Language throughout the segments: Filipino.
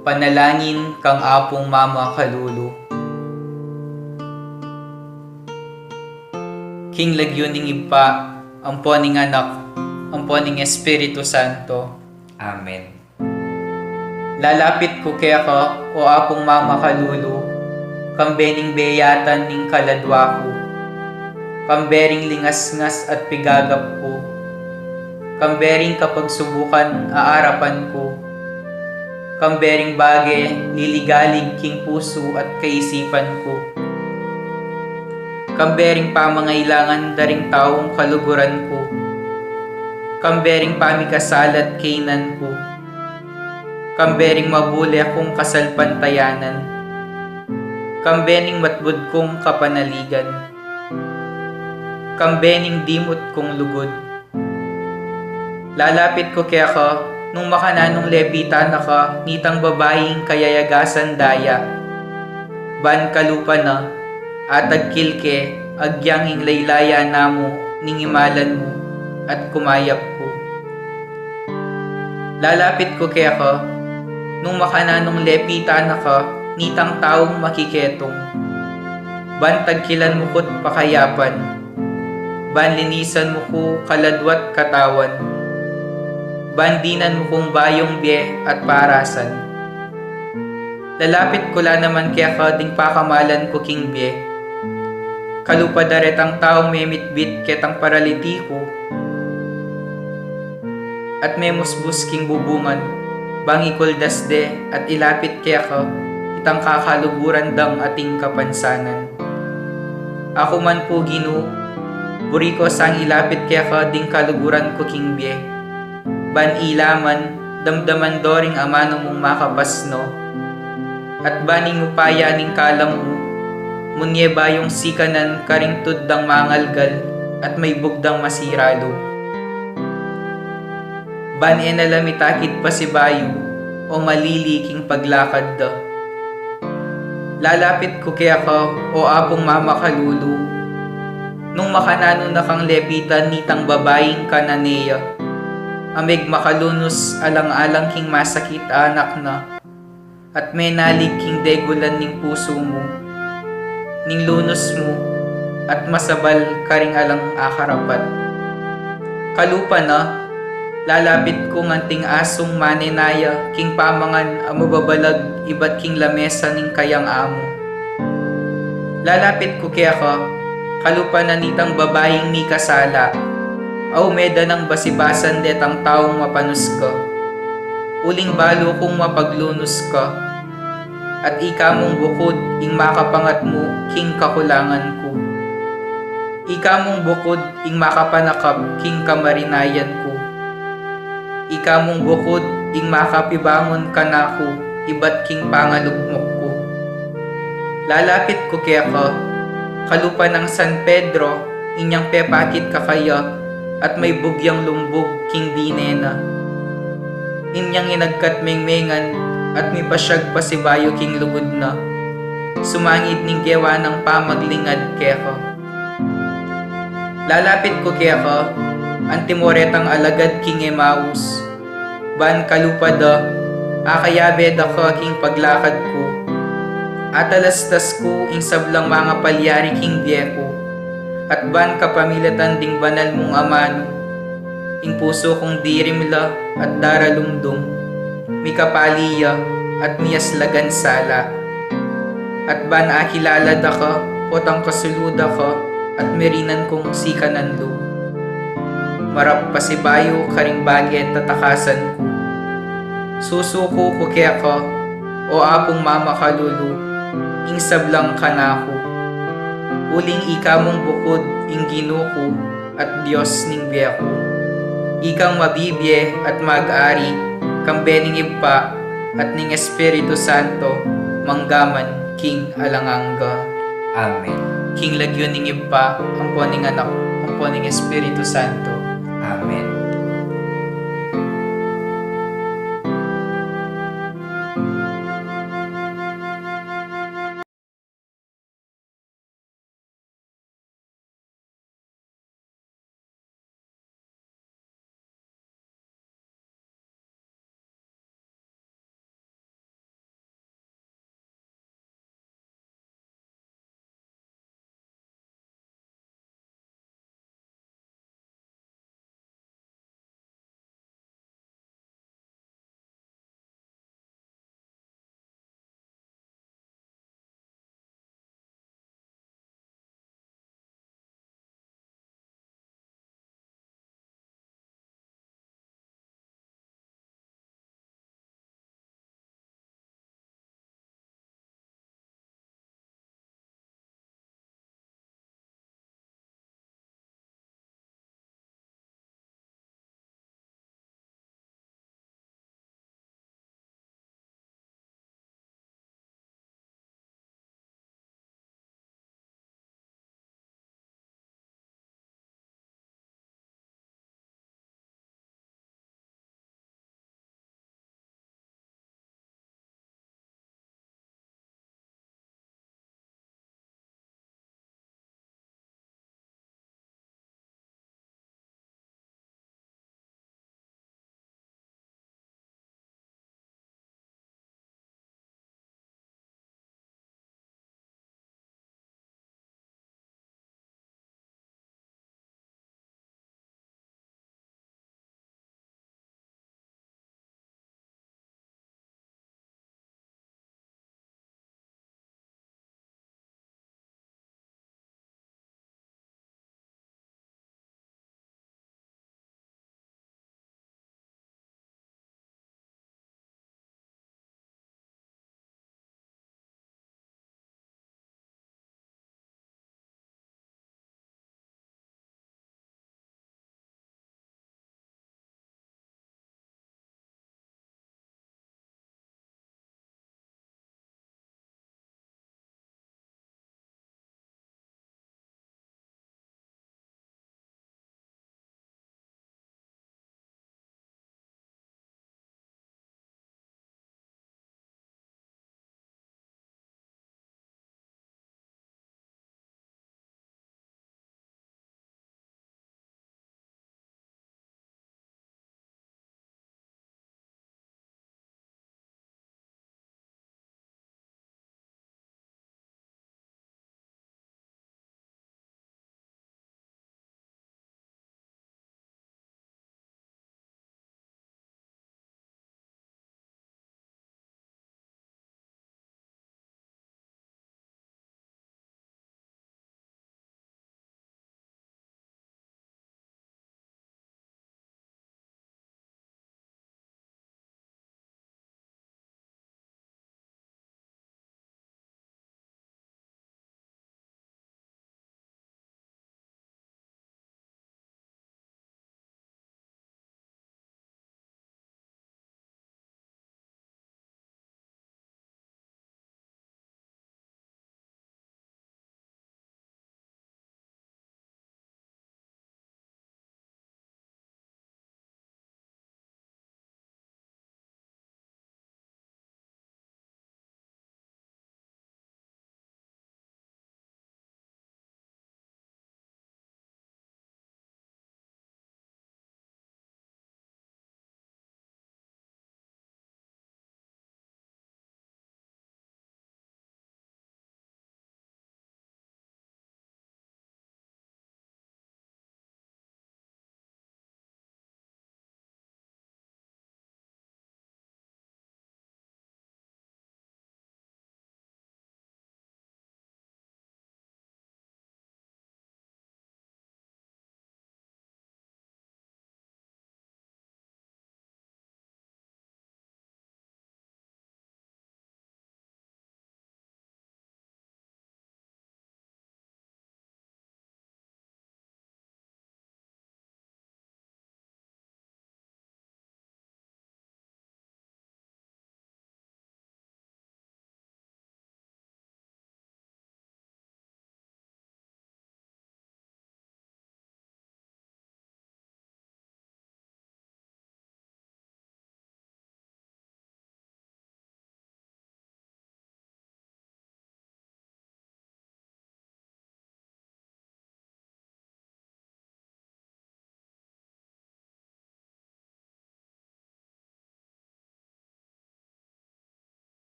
Panalangin kang Apong Mama Kalulu. King Lagyuning Ipa, amponing anak, amponing Espiritu Santo. Amen. Lalapit ko kaya ka, o Apong Mama Kalulu, kambening beyatan ning kaladwa ko, kambering lingasngas at pigagap ko, kambering kapag subukan aarapan ko, kambering bage liligalig king puso at kaisipan ko, kambering pamangailangan daring taong kaluguran ko, kambering pamikasalat kainan ko, kambering mabuli akong kasalpantayanan, kambening matbud kong kapanaligan, kambening dimot kong lugod. Lalapit ko kaya ka, nung makananong lepitan na ka, nitang babaeng kayayagasan daya. Ban kalupa na, atag kilke, agyanging laylaya namo, ningimalan mo, at kumayap ko. Lalapit ko kaya ka, nung makananong lepitan na ka, nitang taong makiketong. Ban tagkilan mo ko't pakayapan, ban linisan mo ko kaladwat katawan, bandinan mo kong bayong biye at parasan. Lalapit ko la naman kaya ka ding pakamalan ko king biye. Kalupadaret ang taong memitbit ketang paralitiko, at memusbus king bubungan, bangikol dasde at ilapit kaya ka, itang kakaluguran dang ating kapansanan. Ako man po Ginoo, buri ko sang ilapit kaya ka ding kaluguran ko king biye. Ban ilaman, damdaman doring amano mong makapasno, at baning upaya ning kalam mo, munye bayong sikanan karing tuddang mangalgal, at may bugdang masiralo. Ban enalamitakit pa si bayo, o maliliking paglakad da. Lalapit ko kaya ka, o Apong Mama Kalulu, nung makanano na kang lepitan nitang babaeng kananeya, amig makalunos alang-alang king masakit anak na, at menalig king degulan ning puso mo, ning lunos mo, at masabal karing alang akarapat. Kalupa na, lalapit ko nganting asong manenaya, king pamangan amababalag ibat king lamesa ning kayang amo. Lalapit ko kaya ka, kalupa na nitang babaeng mi kasala, aw meda ng basibasan detang taong mapanus ka. Uling balo kong mapaglunos ka, at ika mong bukod ing makapangat mo king kakulangan ko. Ika mong bukod ing makapanakap king kamarinayan ko. Ika mong bukod ing makapibangon ka na ko, ibat king pangalugmok ko. Lalapit ko kaya ka, kalupa ng San Pedro, inyang pepakit ka kaya, at may bugyang lumbog king dinena. Inyang inagkat mengmengan, at may pasyag pa si bayo king lugod na. Sumangit ning gewa ng pamaglingad kaya ka. Lalapit ko kaya ka, antimoretang alagad king Emmaus. Ban kalupada, akayabe da ka king paglakad ko. Atalastas ko ing sablang mga palyari king biyeko. At ban kapamilatan ding banal mong amano, ing puso kong dirimla at daralumdum, mi kapaliya at miyaslagan sala. At ban akilala da ka, potang kasuluda ka, at merinan kong sikananlo. Marap pa si bayo karing bagay at tatakasan ko. Susuko ko kaya ka, o Apong Mama Kalulu, ing sablang kanako. Uling ika mong bukod ing Ginoo ko at Diyos ning biyako. Ikang mabibye at mag-ari, kambening ipa at ning Espiritu Santo, manggaman king alangangga. Amen. King Lagyuning Ipa, amponing anak, amponing Espiritu Santo. Amen.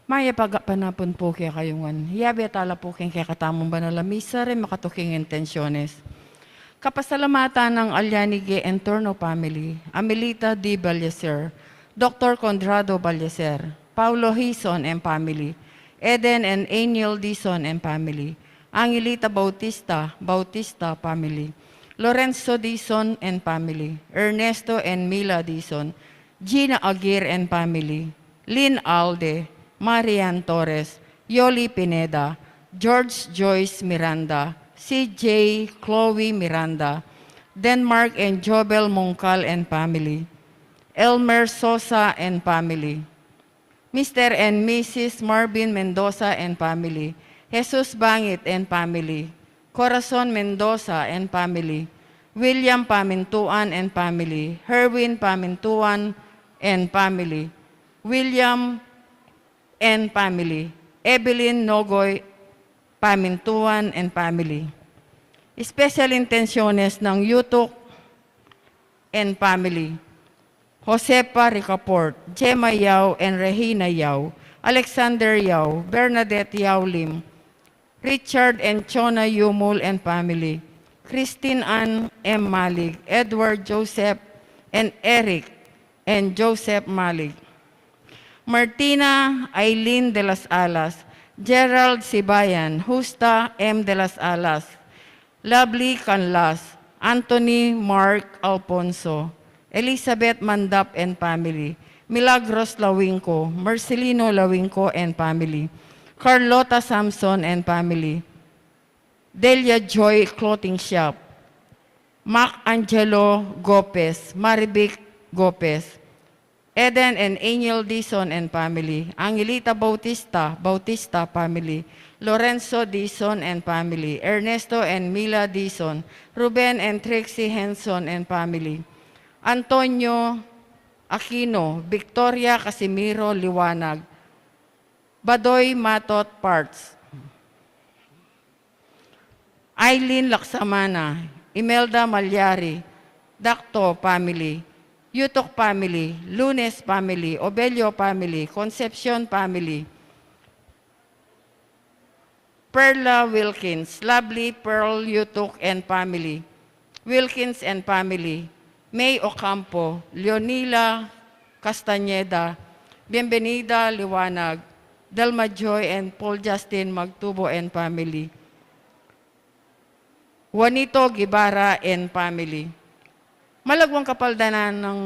Maya pagapanapon po kaya kayungan. Hiyabi atala po kaya katamong banalamisa rin makatuking intensyones. Kapasalamatan ng Alyanige and Torno family, Amelita D. Balleser, Dr. Condrado Balleser, Paulo Hison and family, Eden and Aniel Dison and family, Angelita Bautista, Bautista family, Lorenzo Dison and family, Ernesto and Mila Dison, Gina Aguirre and family, Lynn Alde, Marian Torres, Yoli Pineda, George Joyce Miranda, CJ Chloe Miranda, Denmark and Jobel Mongcal and family, Elmer Sosa and family, Mr. and Mrs. Marvin Mendoza and family, Jesus Bangit and family, Corazon Mendoza and family, William Pamintuan and family, Herwin Pamintuan and family, William and family, Evelyn Nogoy Pamintuan and family. Special intenciones ng Yutok and family, Josepa Ricaport, Gemma Yao and Regina Yao, Alexander Yao, Bernadette Yao Lim, Richard and Chona Yumul and family, Christine Ann M. Malig, Edward Joseph and Eric and Joseph Malig, Martina Aileen de las Alas, Gerald Sibayan, Justa M. de las Alas, Lovely Canlas, Anthony Mark Alfonso, Elizabeth Mandap and family, Milagros Lawingco, Marcelino Lawingco and family, Carlota Samson and family, Delia Joy Clothing Shop, Mac Angelo Gopez, Maribic Gopez, Eden and Angel Dison and family, Angelita Bautista, Bautista family, Lorenzo Dison and family, Ernesto and Mila Dison, Ruben and Trixie Henson and family, Antonio Aquino, Victoria Casimiro Liwanag, Badoy Matot Parts, Eileen Laksamana, Imelda Malyari, Dakto family, Yutok family, Lunes family, Obelio family, Concepcion family, Perla Wilkins, Lovely Pearl Yutok and family, Wilkins and family, May Ocampo, Leonila Castañeda, Bienvenida Liwanag, Delma Joy and Paul Justin Magtubo and family, Juanito Gibara and family. Malagwang kapaldanan ng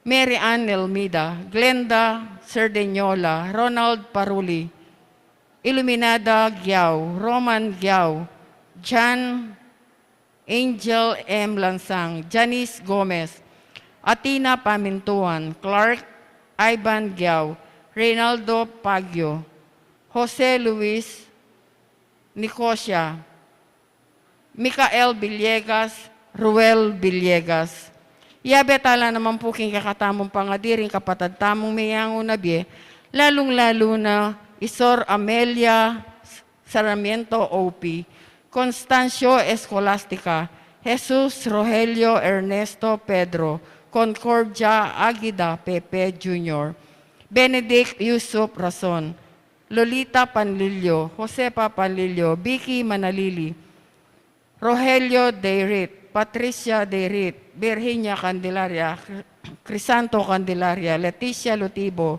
Mary Ann Elmida, Glenda Cerdeñola, Ronald Paruli, Iluminada Giao, Roman Giao, John Angel M. Lansang, Janice Gomez, Atina Pamintuan, Clark Ivan Giao, Reynaldo Pagyo, Jose Luis Nicosia, Micael Villegas, Ruel Villegas. Iabetala naman po king kakatamong pangadiring kapatad tamong mayang unabi, lalong-lalo na Isor Amelia Sarmiento OP, Constancio Escolastica, Jesus Rogelio Ernesto Pedro, Concordia Aguida Pepe Jr., Benedict Yusuf Rason, Lolita Panlilio, Josepa Panlilio, Vicky Manalili, Rogelio Deirit, Patricia Deirit, Virginia Candelaria, Crisanto Candelaria, Leticia Lutibo,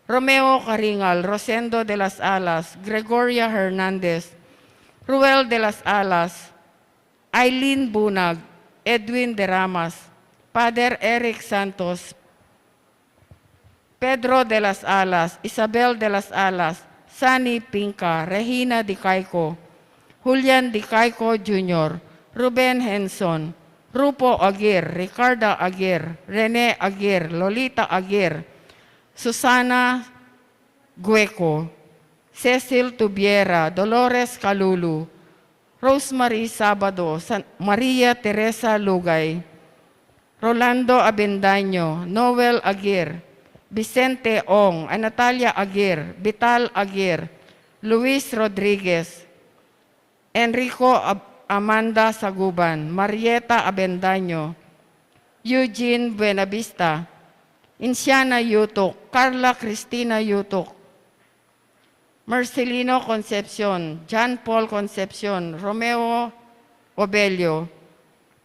Romeo Caringal, Rosendo de las Alas, Gregoria Hernandez, Ruel de las Alas, Eileen Bunag, Edwin de Ramas, Father Eric Santos, Pedro de las Alas, Isabel de las Alas, Sani Pinca, Regina Di Caico, Julian Di Caico Jr., Ruben Henson, Rupo Aguirre, Ricarda Aguirre, Rene Aguirre, Lolita Aguirre, Susana Gueco, Cecil Tubiera, Dolores Calulu, Rosemary Sabado, Maria Teresa Lugay, Rolando Abendaño, Noel Aguirre, Vicente Ong, Natalia Aguirre, Vital Aguirre, Luis Rodriguez, Enrico Amanda Saguban, Marieta Abendaño, Eugene Buenavista, Insiana Yutok, Carla Cristina Yutok, Marcelino Concepcion, John Paul Concepcion, Romeo Obelio,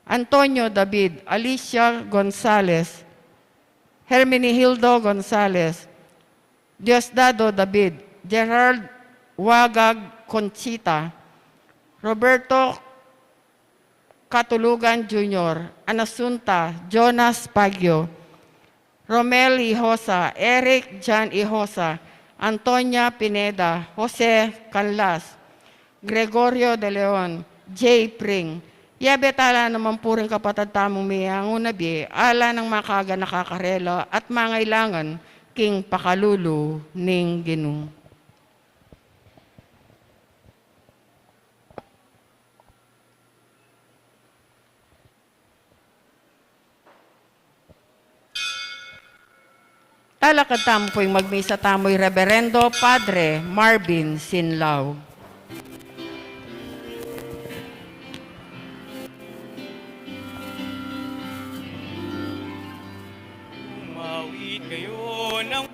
Antonio David, Alicia Gonzalez, Hermenegildo Gonzalez, Diosdado David, Gerard Wagag Conchita, Roberto Catulugan Jr., Anasunta, Jonas Pagyo, Romel Ihosa, Eric Jan Ihosa, Antonia Pineda, Jose Canlas, Gregorio De Leon, J. Pring. Yabetala naman po rin kapatid tamong miyang unabi, ala ng makaga nakakarela at mangailangan king pakalulu ning Ginoo. Talakad tamo po yung magmisa tamo'y Reverendo Padre Marvin Sinlao. Umawit kayo ng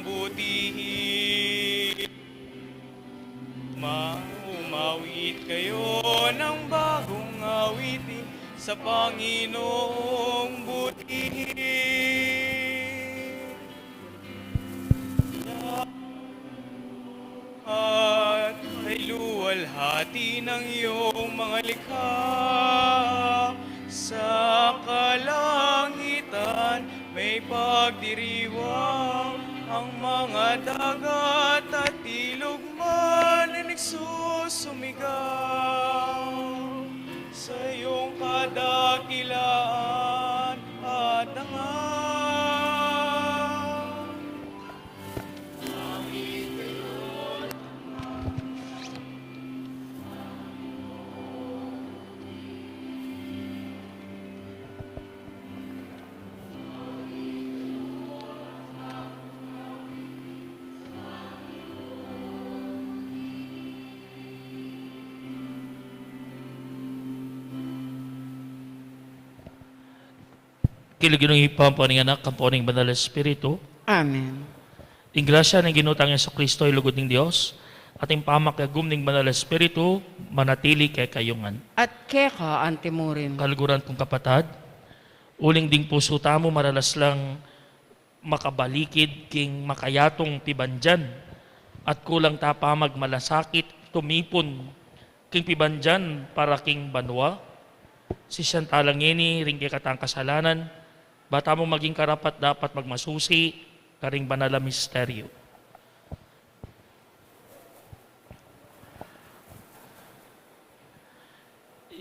butihin. Umawit kayo ng bagong awitin sa Panginoong butihin. At ay luwalhati ng iyong mga likha sa kalangitan, may pagdiriwang ang mga dagat at ilog man ay nagsusumigaw sa iyong kadakilaan at dangal. Kiligin ipampo ng anak, kampo ng Banal Espiritu, Amen. ang grasya ng ginutang sa Kristo ay lugod ng Diyos, at ang pamakagum ng Banal Espiritu, manatili kay kayungan. At keka antimurin. Kaliguran kong kapatad, uling ding puso tamo maralas lang makabalikid king makayatong pibandyan, at kulang tapamag malasakit, tumipon king pibandyan para king banwa, si Santalang ini ring kay katang kasalanan, bata mo maging karapat dapat magmasusi, karing banal na misteryo.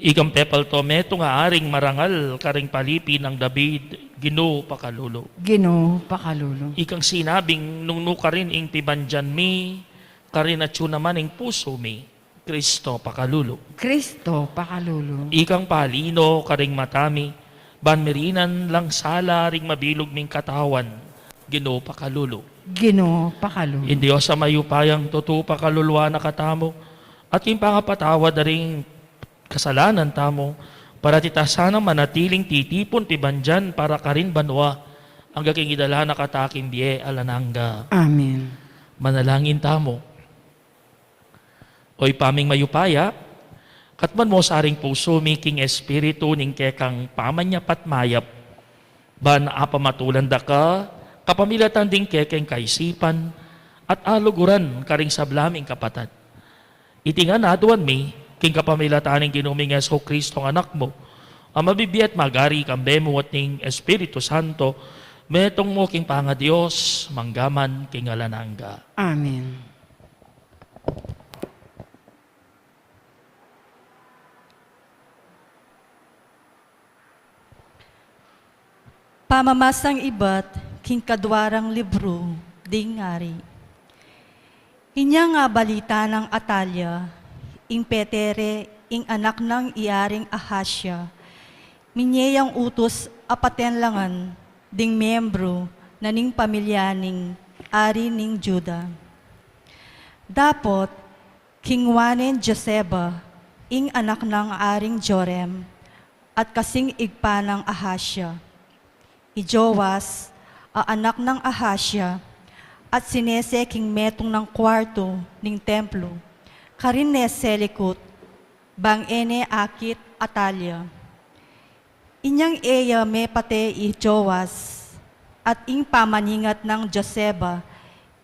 Ikang pepal to, meto nga aring marangal, karing palipi ng David, Ginoo pakalulo. Ginoo pakalulu. Ikang sinabing, nungno ka rin ing pibandyan mi, karin at naman ing puso mi, Kristo pakalulo. Kristo pakalulu. Ikang palino, karing matami, banmerinan lang sala ring mabilog ming katawan, Ginoo pakalulo. Ginoo pakalulu. In Diyos sa mayupayang tutu pakaluluwa na katamo, at yung pangapatawad na ring kasalanan tamo, para titasanang manatiling titipon pibandyan para karin banwa, ang gaking idala na kataking biye alananga. Amen. Manalangin tamo. Oy paming mayupaya, katman mo sa aring puso, miking espiritu ning kekang pamanyapat mayap, ban apamatulan da ka, kapamilatan ding kekeng kaisipan, at aluguran karing sablaming kapatad. Iti nga naduan mi, king kapamilatan ning ginuming Yesu Kristo ng anak mo, ang mabibiyat magari kambe mo at ning Espiritu Santo, metong mo king panga Diyos, manggaman king alananga. Amen. Pamamasang iba't king kadwarang libro, dingari. Inya nga balita ng Atalia, ing Petere, ing anak ng iaring Ahasya, minyeyang utos apatenlangan, ding membro na ning pamilyaning ari ning Juda. Dapot, kingwanen Joseba, ing anak ng aring Jorem, at kasing igpa ng Ahasya. Ijowas, a anak ng Ahasya, at sinese king metong ng kwarto ning templo, karin ne selikot, bang ene akit Atalia. Inyang eya me pate i Joas, at ing pamaningat ng Joseba,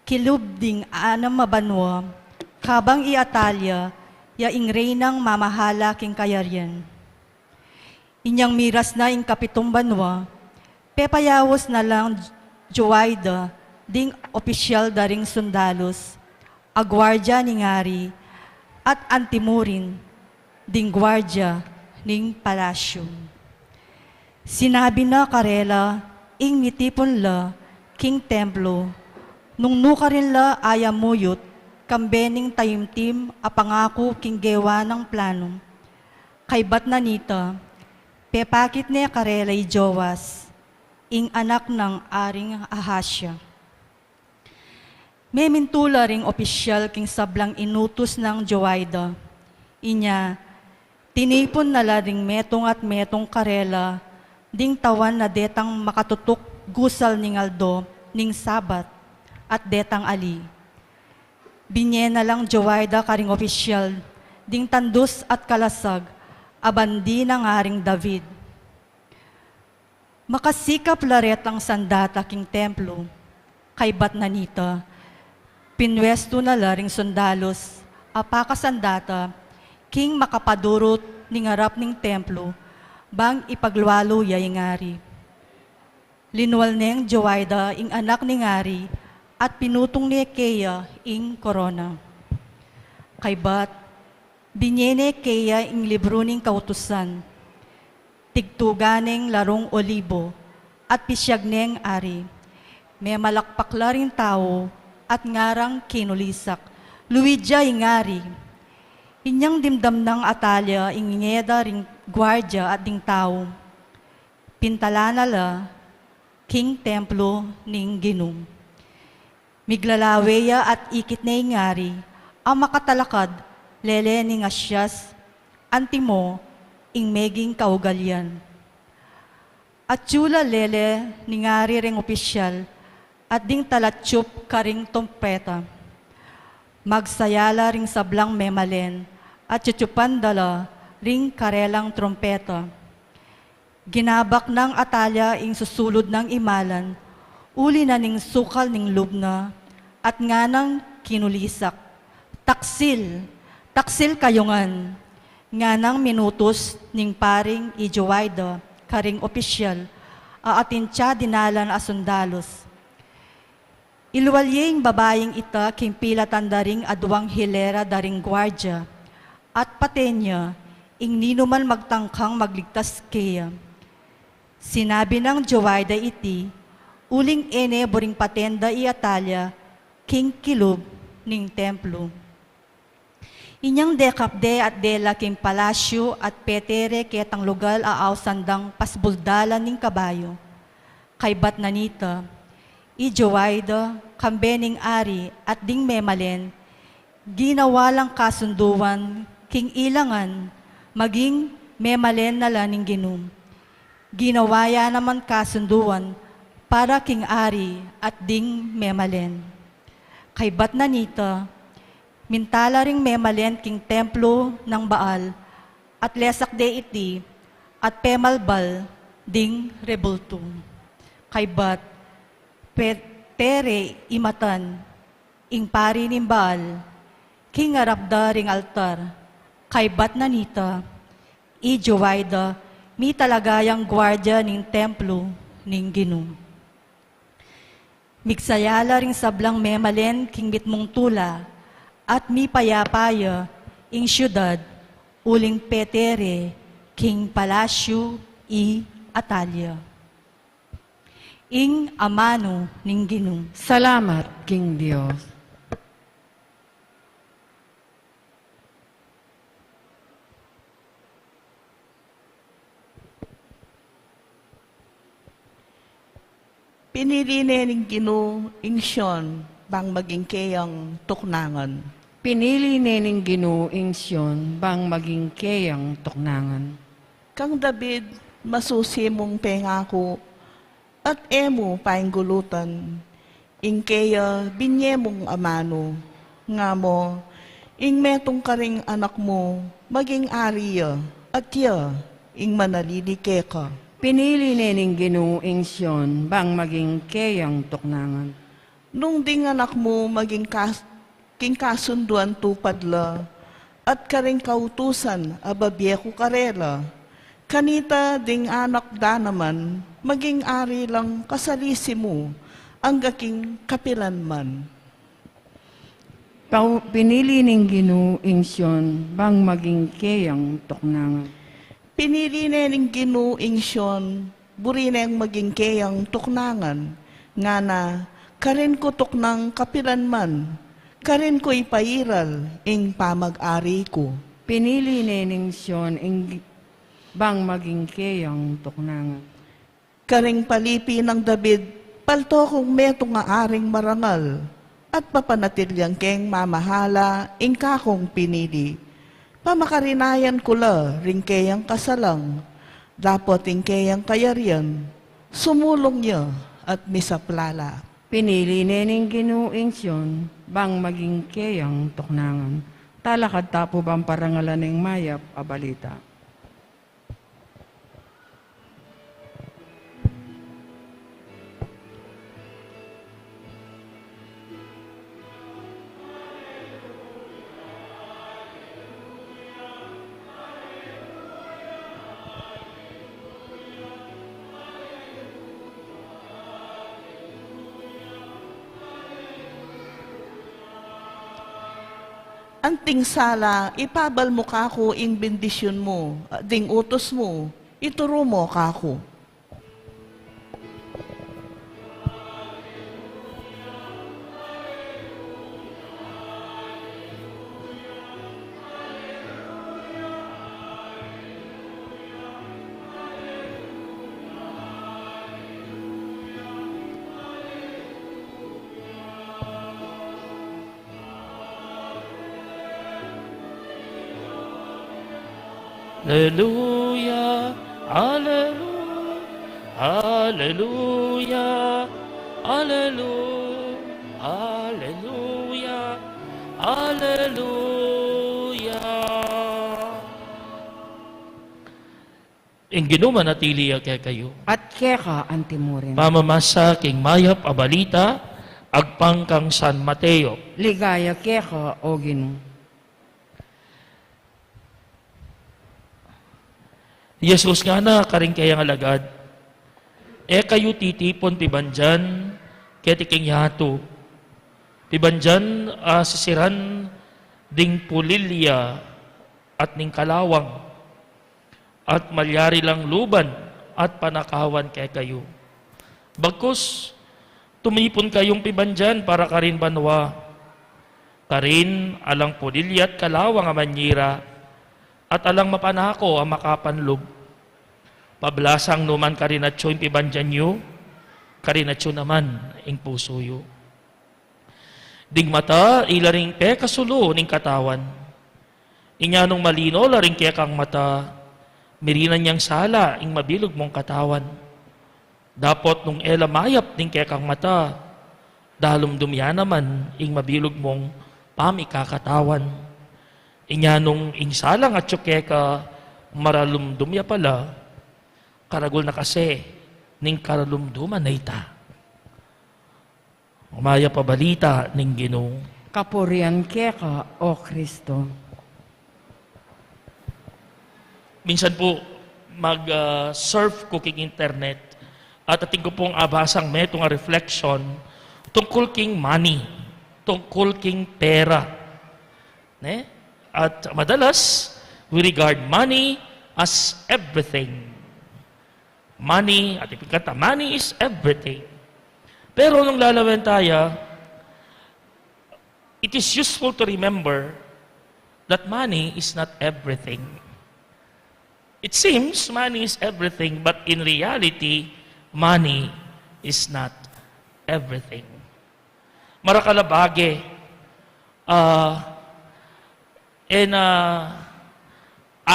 kilubding anam mabanwa, kabang i Atalia, ya ing reynang mamahala king kayaryan. Inyang miras na ing kapitong banwa, pepayawos na lang Joaida, ding opisyal daring sundalos, agwardya ni ngari, at antimurin, ding gwardya ning palasyo. Sinabi na karela, ing mitipon la, king templo, nung nuka rin la ayamuyot, kambening tayimtim a pangako king gewa ng plano. Kay bat na nita, pepakit ne karelay Joas, ing anak ng aring Ahasya. May mintula ring opisyal king sablang inutos ng Joaida. Inya, tinipon na la ring metong at metong karela, ding tawan na detang makatutok gusal ning Aldo, ning Sabat, at detang Ali. Binye na lang Joaida karing opisyal, ding tandus at kalasag, abandi ng aring David. Makasikap laret ang sandata king templo, kay bat na nita, pinwesto na laring sundalos, apakasandata, king makapadurot ning harap ning templo, bang ipagluwalo yay ngari. Linwal neng Joaida ing anak ni ngari, at pinutong ni Keya ing korona. Kay bat, binyene Keya ing libro ning kautusan, tigtuganeng larong olibo, at pisyag neng ari. May malakpakla ring tao, at ngarang kinulisak, luwidya ing ngari. Inyang dimdam ng Atalia, ing ngeda ring gwardya at ding tao. Pintala la, king templo ning Ginum. Miglalaweya at ikit na ingari, ang makatalakad, lele ning asyas, antimo, ing meging kaugalyan. At chula lele, ningari ring opisyal, at ding talatsyup karing tompeta. Magsayala ring sablang memalen, at chuchupan dala ring karelang trompeta. Ginabak ng Atalia ing susulod ng imalan, uli na ning sukal ning lubna, at nga nang kinulisak. Taksil, taksil kayongan, nga nang minutos ning paring i Joaida, karing opisyal, aatintya dinalan a sundalos. Ilwalyeng babayeng ita king pila tandaring adwang hilera daring gwardya, at patenya, ing ninuman magtangkang magligtas kaya. Sinabi ng Joaida iti, uling ene boring patenda i Atalia, king kilub ning templo. Inyang dekapde at dela king palasyo at petere ketang lugal aaw sandang pasbuldalan ning kabayo. Kay bat nanita, i Joaida, kambening ari at ding memalen, ginawalang kasunduan king ilangan, maging memalen na laning Ginum. Ginawaya naman kasunduan para king ari at ding memalen. Kay bat na nita, mintala ring memalen king templo ng Baal, at lesak de iti, at pemalbal ding rebultum. Kay bat, tere imatan, ing pari ning Baal, king arapda ring altar, kay bat na nita, i Joaida, mi talagayang gwardya ning templo ning Ginum. Migsayala ring sablang memalen king bitmong tula, at mi payapaya ing syudad, uling petere king palasyo i Atalia. Ing amano ning Ginum. Salamat, King Dios. Pinili ning Gino ing Siyon, bang maging kayang tuknangan. Pinili nening ginuing siyon, bang maging kayang tuknangan. Kang David, masusi mong pengako, at emo painggulutan, ingkeya binye mong amano, nga mo, ing metong karing anak mo, maging ariya, at ya, ing manalilike ka. Pinili nening Ginoo ing Siyon, bang maging keyang tuknangan. Nung ding anak mo maging king kasunduan tupad la, at karing kautusan ababyeku karela, kanita ding anak da naman, maging ari lang kasalisi mo, ang gaking kapilan man. Pinili ning Ginoo ing Siyon, bang maging keyang tuknangan. Pinili nening ginuing siyon, buri na yung maging keyang tuknangan, nga na, karin ko tuknang kapilan man, karin ko ipairal, ing pamag-ari ko. Pinili nening Siyon ing bang maging keyang tuknangan. Karing palipi ng David, palto kong meto nga aring marangal, at papanatilyang keng mamahala, ing kakong pinili. Pamakarinayan ko la, ring keyang kasalang, dapat ing keyang kayarian, sumulong niya at misaplala. Pinili nening Ginoo ing Siyon, bang maging keyang tuknangan. Talakad tapo bang parangalan ng mayap a balita. Anting sala, ipabal mo kako ing bendisyon mo, ding utos mo, ituro mo kako. Hallelujah, hallelujah, hallelujah, hallelujah, hallelujah, hallelujah. Ing Ginoo manatili kay kayo. At keka ang timurin. Pamamasa king mayap a balita, agpang kang San Mateo. Ligaya keka o Ginoo. Jesus nga na karing kayang alagad. Kayo titipon pibanjan, ketiking yato. Pibanjan sisiran ding pulilya at ning kalawang. At malyari lang luban at panakawan kay kayo. Bagkus, tumipon kayong pibanjan para karin banwa. Karin alang pulilya at kalawang amanyira. At alang mapanako ang makapanlog. Pablasang numan karinatso yung pibandyan nyo, karinatso naman ang puso yo. Ding mata, ilaring pe kasulo ning katawan. Inyanong malino, laring kaya kang mata, mirinan niyang sala, ing mabilog mong katawan. Dapot nung elamayap ning kaya kang mata, dalom dumya naman, ing mabilog mong pamikakatawan. Inyanong ing salang at ka, maralum dumya pala, karagol na kasi, ning karalumduman na ita. Umaya pa balita ning Ginoo. Kapurian keka o Kristo. Minsan po, mag-surf ko king internet at ating ko pong abasang meto nga reflection tungkol king money, tungkol king pera. Ne? At madalas, we regard money as everything. Money, at ipikata, money is everything. Pero nung lalawan tayo, it is useful to remember that money is not everything. It seems money is everything, but in reality, money is not everything. Marakalabage,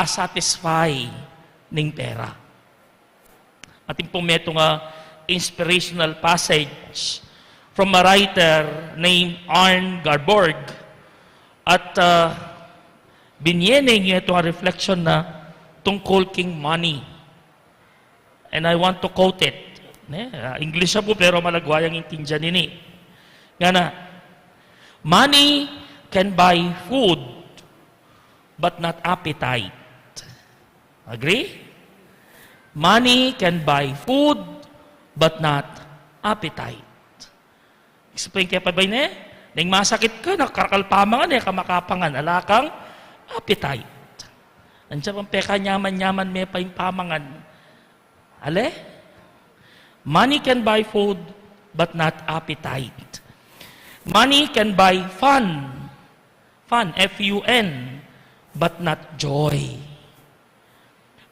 satisfy ning pera. Ating pumeto nga, inspirational passage from a writer named Arne Garborg. At binyening niya itong reflection na tungkol king money. And I want to quote it. English po pero malagwayang intindihan nini. Nga na, money can buy food but not appetite. Agree? Money can buy food but not appetite. Explain kaya pa ba yun Nang masakit ka, nakarakalpamangan kamakapangan, alakang appetite. Nandiyan pang peka nyaman-nyaman may pa yung pamangan. Ale? Money can buy food, but not appetite. Money can buy fun. Fun, F-U-N, but not joy.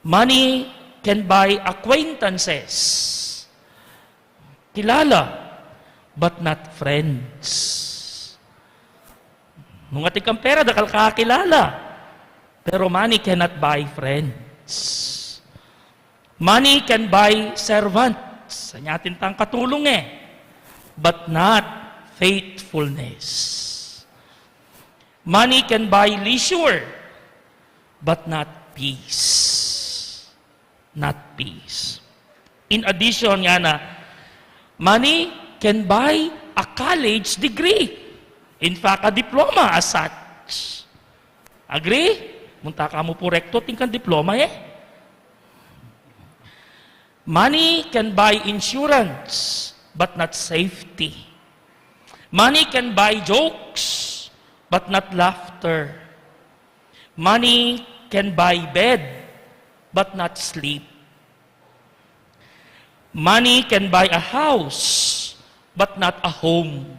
Money can buy acquaintances. Kilala, but not friends. Nung ating kang pera, dakal kakilala. Pero money cannot buy friends. Money can buy servants. Sa natin tang katulong but not faithfulness. Money can buy leisure, but not peace. Not peace. In addition nga na, money can buy a college degree. In fact, a diploma as such. Agree? Munta ka mo po rekto, tingkan diploma Money can buy insurance, but not safety. Money can buy jokes, but not laughter. Money can buy bed, but not sleep. Money can buy a house, but not a home.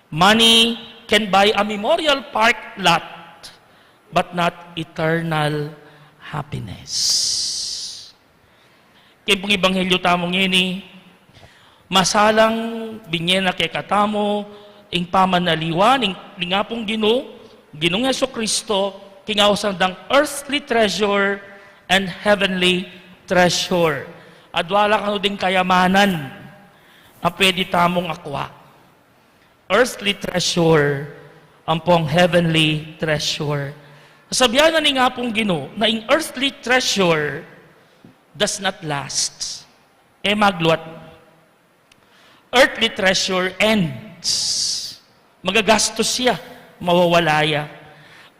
Money can buy a memorial park lot, but not eternal happiness. Kaya pong Ebanghelyo tamong yun masalang binyen na kay katamo, ing pamanaliwan, ing nga pong Ginong Jesucristo, kingawasan dang earthly treasure and heavenly treasure. At wala kang ding kayamanan na pwede tamong akwa. Earthly treasure, ang pong heavenly treasure. Sabihan na ni nga pong Ginoo na ing earthly treasure does not last. Magluat. Earthly treasure ends. Magagastos siya, mawawalaya.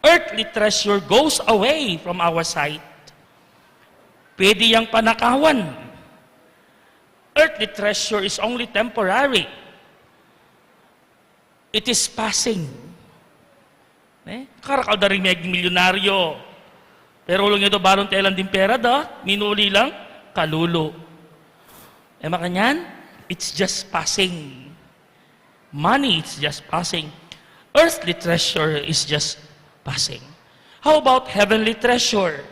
Earthly treasure goes away from our sight. Pwede yang panakawan. Earthly treasure is only temporary. It is passing. Karakal da rin may milyonaryo. Pero ulang ito, balong telan din pera minuli lang, kalulo. Makanyan, it's just passing. Money, it's just passing. Earthly treasure is just passing. How about heavenly treasure?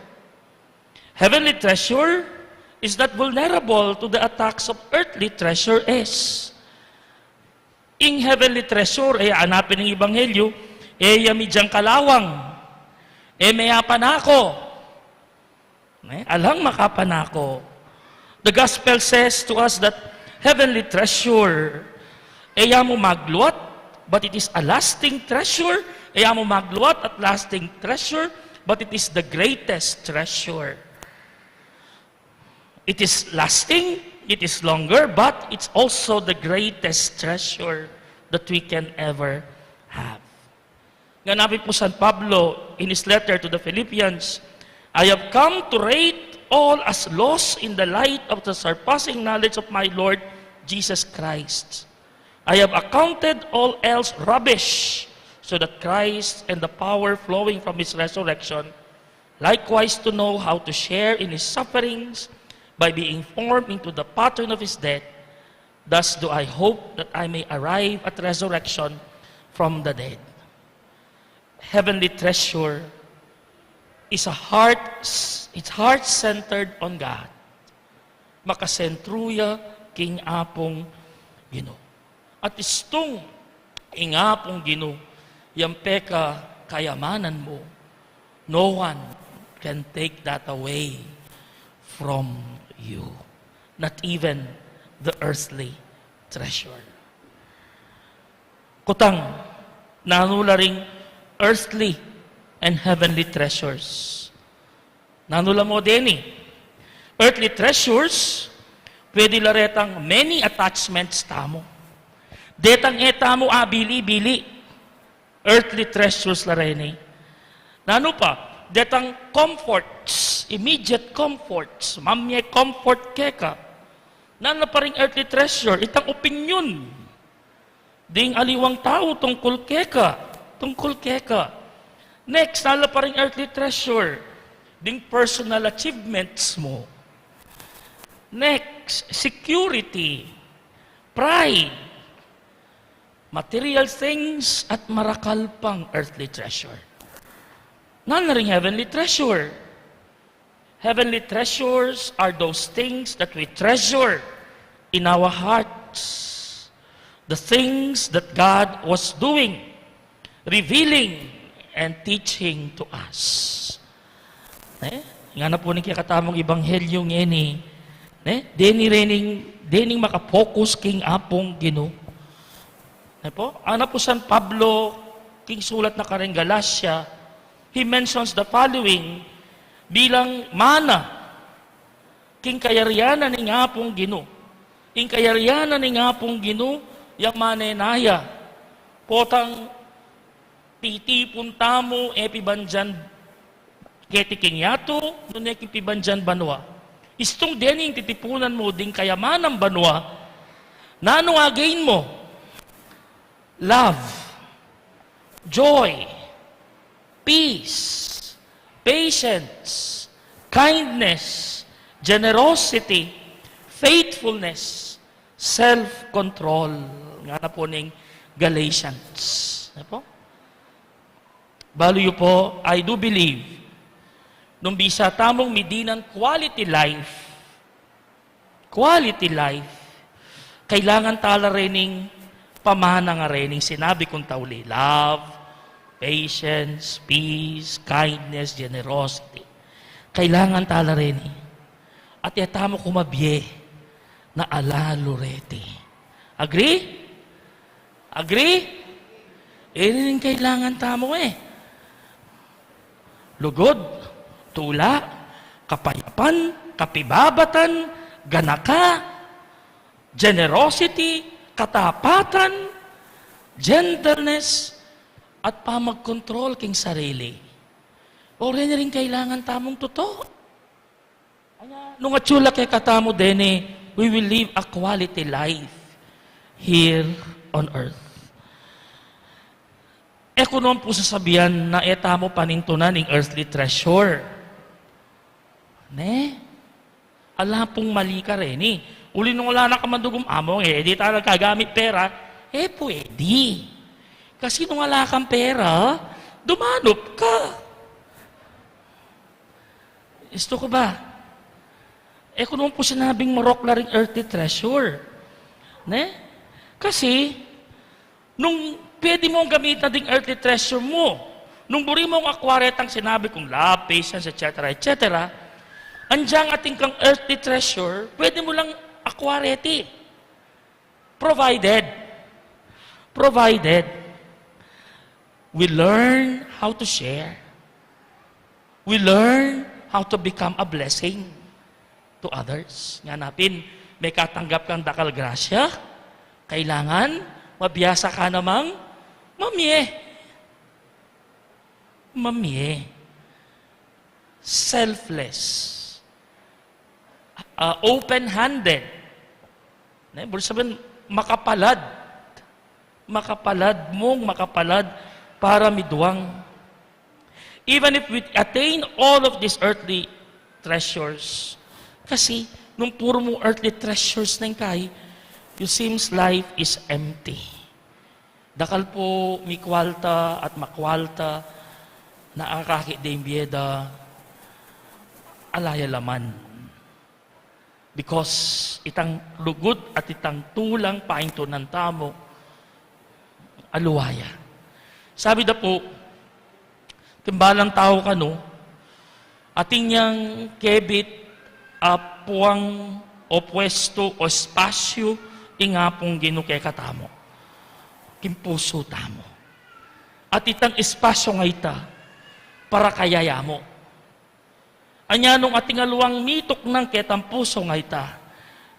Heavenly treasure is not vulnerable to the attacks of earthly treasure is. In heavenly treasure, anapin ng Ebanghelyo, yamidyang kalawang, mayapan ako. Alang makapanako. The gospel says to us that heavenly treasure, mo magluat, but it is a lasting treasure. Mo magluat at lasting treasure, but it is the greatest treasure. It is lasting, it is longer, but it's also the greatest treasure that we can ever have. Ganapin po San Pablo in his letter to the Philippians, I have come to rate all as lost in the light of the surpassing knowledge of my Lord Jesus Christ. I have accounted all else rubbish, so that Christ and the power flowing from His resurrection, likewise to know how to share in His sufferings by being formed into the pattern of His death. Thus do I hope that I may arrive at resurrection from the dead. Heavenly treasure is it's heart-centered on God. Makasentruya king apong Ginoo. At istong ingapong Ginoo, yang peka kayamanan mo, no one can take that away from you. not even the earthly treasure. Kutang, nanula ring earthly and heavenly treasures. Nanula mo din earthly treasures, pwede laretang many attachments tamo. Detang etamo bili-bili. Earthly treasures lareni. Nano pa, detang comforts, immediate comforts, mamye comfort keka. Nano pa rin earthly treasure, itang opinion. Ding aliwang tao tungkol keka. Next, nalo pa rin earthly treasure, ding personal achievements mo. Next, security, pride, material things at marakal pang earthly treasure. None ring heavenly treasure. Heavenly treasures are those things that we treasure in our hearts. The things that God was doing, revealing, and teaching to us. Nga na po ni kakatamong ibanghelyo ngeni, dening makapokus king apong Ginoo. Po? Ana po San Pablo, king sulat na kareng Galatia, he mentions the following bilang mana, king kayarianan ni nga pong Ginoo. King kayarianan ni nga pong Ginoo, yang manenaya, potang titipon tamo, epibanjan, ketiking yato, nun ekipibanjan banwa. Istong dening titipunan mo ding kayamanang banwa, nano again mo, love, joy, peace, patience, kindness, generosity, faithfulness, self-control. Nga na po ning Galatians. Ano po? Baluyo po, I do believe, nung bisa tamong midinan quality life, kailangan tala rening pamana nga rening sinabi kong tauli, love, patience, peace, kindness, generosity. Kailangan tala rening. At yatamo kumabye na alalurete. Agree? Rin kailangan tamo Lugod, tula, kapayapan, kapibabatan, ganaka, generosity, katapatan, gentleness, at pamag-control king sarili. O rin kailangan tamong totoo. Nung atsula kay katamo dene, we will live a quality life here on earth. Eko naman po sasabihan na etamo panintunan ng earthly treasure. Ala pong mali ka rin Uli nung wala na ka mandugong among di tayo nagkagamit pera, pwede. Kasi nung wala kang pera, dumanop ka. Gusto ko ba? Kung naman po sinabing marokla ring earthly treasure. Kasi, nung pwede mong gamitan ding earthly treasure mo, nung buri mong akwaretang sinabi kong love, patience, etc., andyang ating kang earthly treasure, pwede mo lang akwarete. Provided we learn how to share. We learn how to become a blessing to others. Nga napin, may katanggap kang dakal grasya, kailangan mabiyasa ka namang mamye. Selfless. Open-handed. Sabihin, makapalad para midwang. Even if we attain all of these earthly treasures, kasi nung puro mo earthly treasures na kay, you seems life is empty. Dakal po mikwalta at makwalta na akakit din biyeda alaya laman. Because itang lugod at itang tulang painto ng tamo, aluwaya. Sabi na po, timbalang tao ka ating niyang kebit puwang o pwesto o espasyo ingapong Ginoo kay katamo. Kimpuso tamo. At itang espasyo nga ita para kayaya mo. Anya nung ating aluang mitok ng ketang puso nga ita,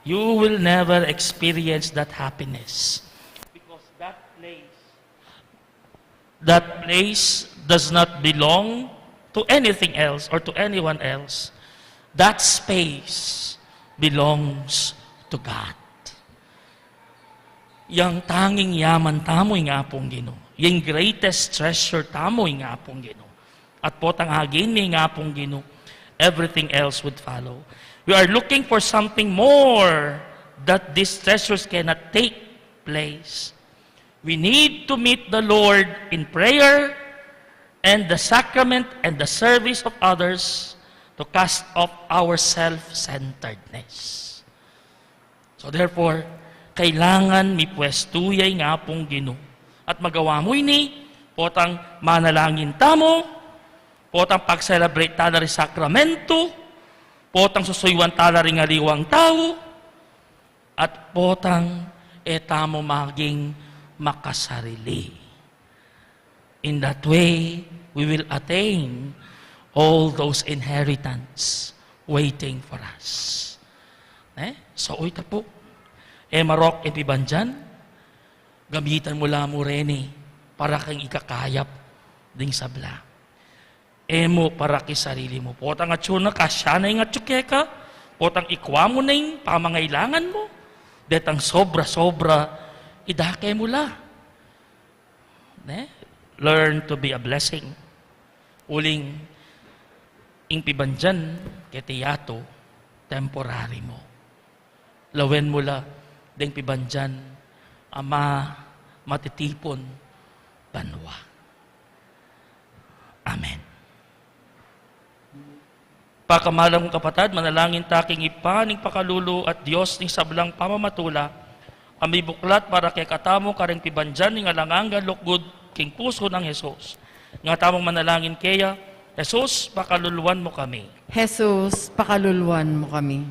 you will never experience that happiness. Because that place does not belong to anything else or to anyone else. That space belongs to God. Yang tanging yaman tamo nga pong Ginoo. Yung greatest treasure tamo nga pong Ginoo. At potang hagin ni nga pong Ginoo, everything else would follow. We are looking for something more that these treasures cannot take place. We need to meet the Lord in prayer and the sacrament and the service of others to cast off our self-centeredness. So therefore, kailangan mi pwestuyay nga pong Ginoo. At magawa mo ini, potang manalangin tamo, potang pag-celebrate tala rin sakramento, potang susuywan tala rin aliwang tao, at potang etamo maging makasarili. In that way, we will attain all those inheritance waiting for us. So, uy po. Marok ipibandyan, gamitan mo lang mo rin para kang ikakayap ding sabla. Mo para kisarili mo. Potang atsuna ka, siya na yung atsukeka. Potang ikwa mo na yung pamangailangan mo. Detang sobra-sobra, idake mo la. Learn to be a blessing. Uling, ingpibandyan, ketiyato, temporary mo. Lawen mo la, deng pibandyan, ama matitipon banwa. Amen. Pakamalang kapatid, manalangin taking ipaning pakalulu at Diyos ning sablang pamamatula, kami buklat para kay katamo kareng pibandyan ning alangangan lukgod king puso ng Jesus. Nga tamong manalangin kaya, Jesus, pakaluluan mo kami. Jesus, pakaluluan mo kami.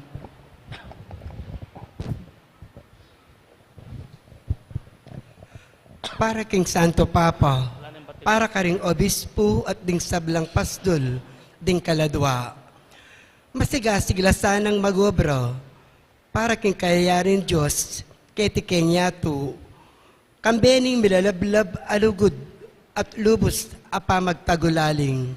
Para king Santo Papa, para karing obispo at ding sablang pasdol, ding kaladwa. Masigasigla sanang magobro, para king kayayarin Diyos, keti kenyato, kambening milalablab alugod at lubos apa magtagulaling.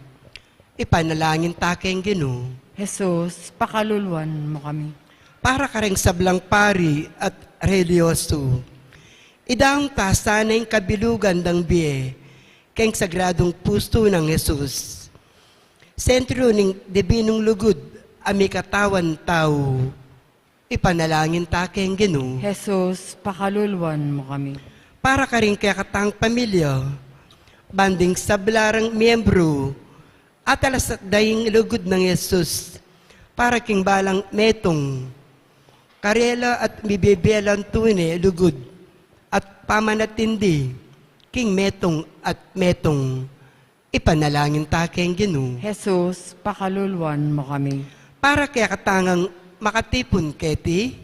Ipanalangin takeng Ginoo. Jesus, pakaluluan mo kami. Para karing sablang pari at religyoso, idang tasanay kabilugan ng biye, keng sagradong pusto ng Jesus. Sentro ng dibinong lugod, ami katawan tao, ipanalangin takeng Ginoo. Jesus, pakaluluan mo kami. Para ka rin kakatang pamilya, banding sablarang miyembro, at alas at daying lugod ng Jesus, para king balang metong, karela at mibibelang tune lugod, at pamanatindi, king metong at metong, ipanalangin takeng Ginoo. Jesus, pakaluluan mo kami. Para kaya katangang makatipon keti,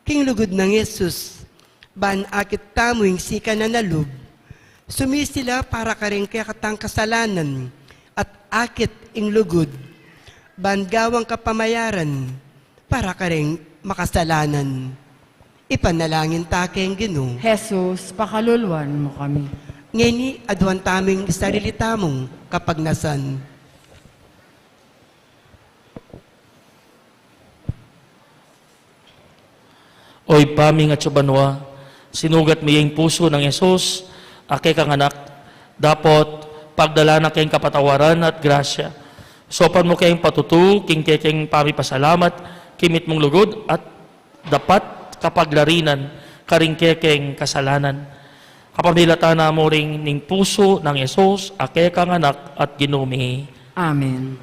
king lugod ng Jesus, ban akit tamoing sika na nalub, sumisila para ka rin kaya katang kasalanan, at akit ing lugod, ban gawang kapamayaran, para ka rin makasalanan. Ipanalangin takeng Ginoo. Jesus, pakaluluan mo kami. Ngeni adwan taming sarili tamong kapagnasan. Oy paming at subanwa, sinugat miyeng puso ng Yesus, ake kang anak, dapat pagdala na kayong kapatawaran at grasya. Sopan mo kayong patutu, king pami pasalamat, kimit mong lugod, at dapat kapaglarinan, karing kekeng kasalanan. Kapamilata na mo ring ning puso ng Yesus, ake kang anak at ginumi. Amen.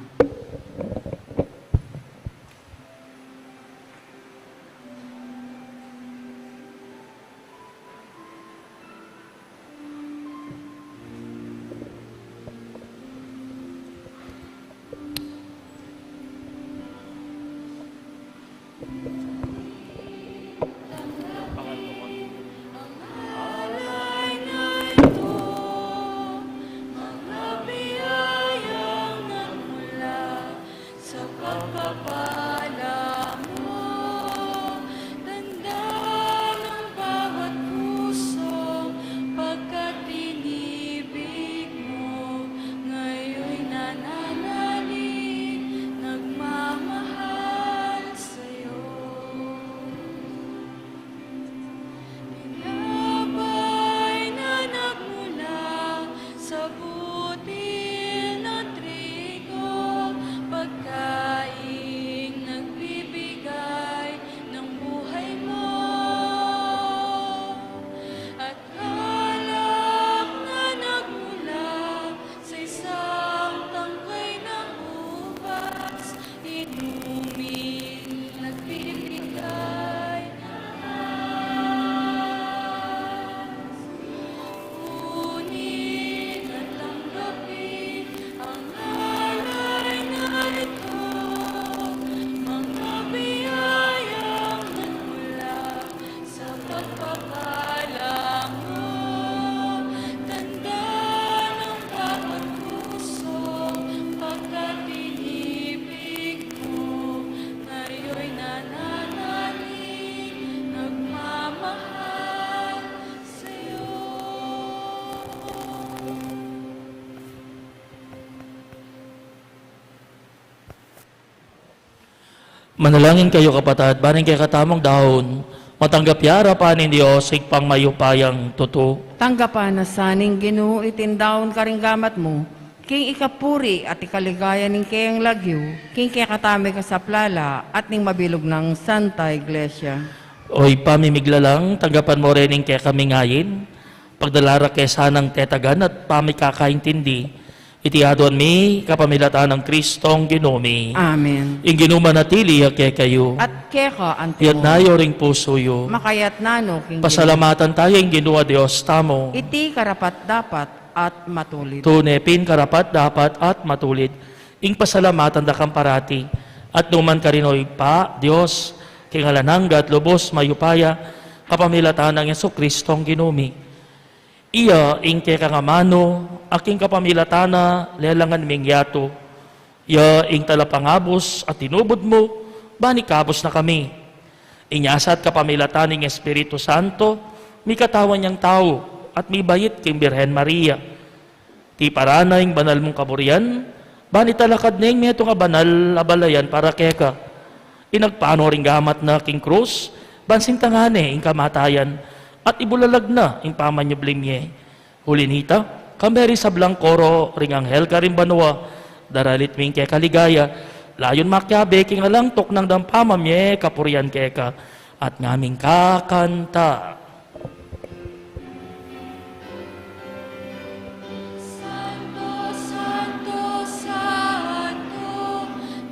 Manalangin kayo kapatid, baring kay katamong dahon, matanggap yara pa ni Diyos, pang mayupayang totoo. Tanggapan na saning Ginoo itindaon karinggamat mo, king ikapuri at ikaligaya ning kayang lagyo, king kaya katami ka sa plala at ning mabilog ng Santa Iglesia. Oy, pamimigla lang, tanggapan mo rin yung kaya kami ngayin, pagdalara kay sanang tetagan at pamikakaintindi, itiadon mi kapamilatan ng Kristong Ginoomi. Amen. Ing ginumanatili kay kayo, At keka iyat antimo, nayo ring puso yo. makayat nano king Pasalamatan tayo ing ginawa Diyos tamo. iti karapat dapat at matulid. Tunepin karapat dapat at matulid. Ing pasalamatan da kang parati. At numan ka rin oy pa, Diyos, kingalanangga at lubos mayupaya, kapamilatan ng Yesu Kristong Ginoomi. Iya, ing kaya kangamano, aking kapamilatana, lelangan ming yato. Iya, ing talapangabos at tinubod mo, banikabos na kami. Inyasat kapamilatan ng Espiritu Santo, may katawan niyang tao, at may bayit kay Birhen Maria. Ti parana ing banal mong kaburian, banitalakad na ing meto nga banal abalayan para keka. Inagpaano ring gamat na king krus, bansin tangane ing kamatayan, at ibulalag na ing pamanyablim niya. Hulinita, kameri sa Blancoro, ring anghel ka rin banwa, daralit ming kaya kaligaya, layon makyabe, king alangtok ng dampamam niya, kapurian keka, at ngaming kakanta. Santo, Santo, Santo,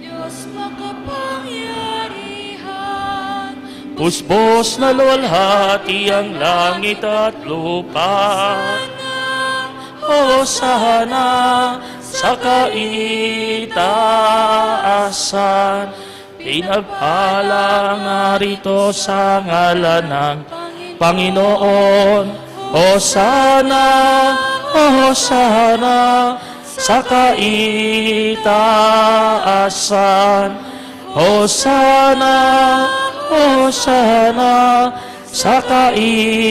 Diyos makapangyarihan. Pusbos na luwalhati ang langit at lupa. Hosana sa kaitaasan. Pinagpala nga rito sa ngalan ng Panginoon. Hosana, Hosana sa kaitaasan. Hosana, Hosana sa kaitaasan.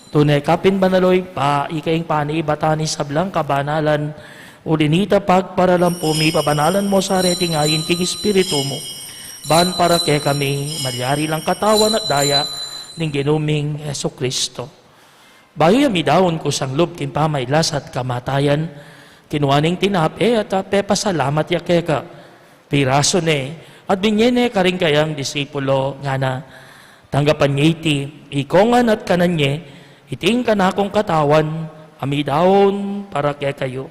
Tunay kapin banaloy pa, ikaing pani ibatani sa blang kabanalan, ulinita pagparalampumi, pabanalan mo sa reting ayin king espiritu mo. Ban para kay kami, malyari lang katawan at daya, ning ginuming Yesu Kristo. Bayo yami daon ko sang loob kin pamaylas at kamatayan, kinuaning tinape at pasalamat ya keka. Piraso ne, at binyene karing kayang disipulo nga na, tanggapan niya iti, ikongan at kanan niya, iting kanakong katawan, ami daon para kay kayo.